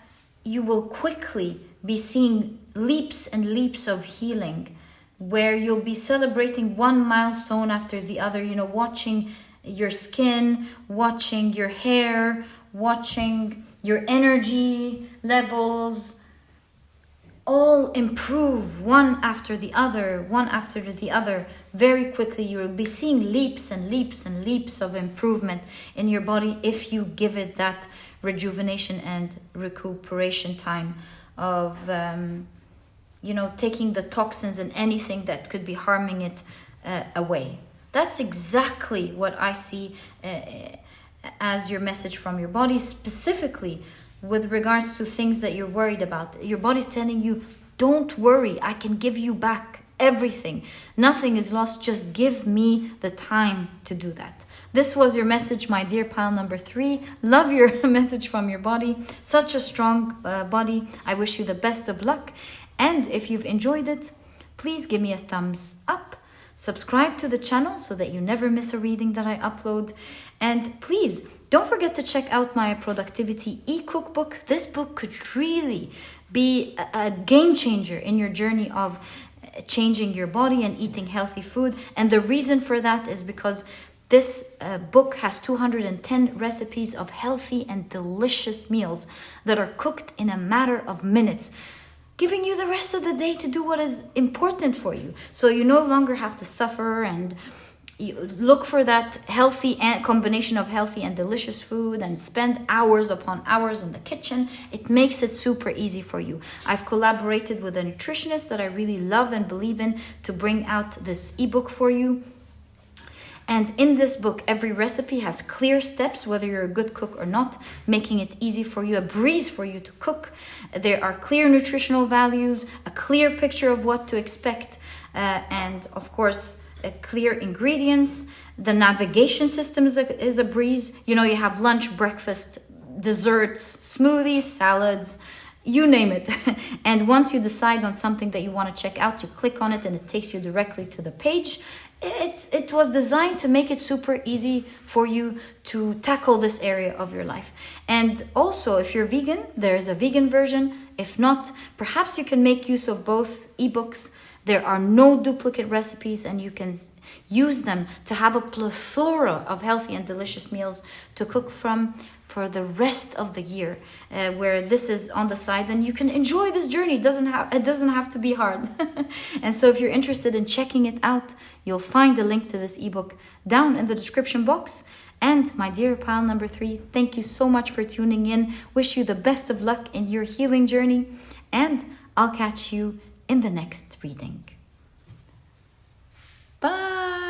you will quickly be seeing leaps and leaps of healing, where you'll be celebrating one milestone after the other, you know, watching your skin, watching your hair, watching your energy levels all improve one after the other, very quickly. You will be seeing leaps and leaps and leaps of improvement in your body if you give it that rejuvenation and recuperation time of you know, taking the toxins and anything that could be harming it away. That's exactly what I see as your message from your body, specifically with regards to things that you're worried about. Your body's telling you, don't worry, I can give you back everything. Nothing is lost, just give me the time to do that. This was your message, my dear pile number 3. Love your message from your body. Such a strong body. I wish you the best of luck. And if you've enjoyed it, please give me a thumbs up. Subscribe to the channel so that you never miss a reading that I upload. And please don't forget to check out my productivity e-cookbook. This book could really be a game changer in your journey of changing your body and eating healthy food. And the reason for that is because this book has 210 recipes of healthy and delicious meals that are cooked in a matter of minutes, giving you the rest of the day to do what is important for you. So you no longer have to suffer and you look for that healthy combination of healthy and delicious food and spend hours upon hours in the kitchen. It makes it super easy for you. I've collaborated with a nutritionist that I really love and believe in to bring out this ebook for you. And in this book, every recipe has clear steps, whether you're a good cook or not, making it easy for you, a breeze for you to cook. There are clear nutritional values, a clear picture of what to expect, and of course, clear ingredients. The navigation system is a breeze. You know, you have lunch, breakfast, desserts, smoothies, salads, you name it. And once you decide on something that you want to check out, you click on it and it takes you directly to the page. It was designed to make it super easy for you to tackle this area of your life. And also, if you're vegan, there's a vegan version. If not, perhaps you can make use of both ebooks. There are no duplicate recipes and you can use them to have a plethora of healthy and delicious meals to cook from for the rest of the year, where this is on the side, and you can enjoy this journey. It doesn't have to be hard. And so if you're interested in checking it out, you'll find the link to this ebook down in the description box. And my dear pile number 3, thank you so much for tuning in. Wish you the best of luck in your healing journey, and I'll catch you in the next reading. Bye.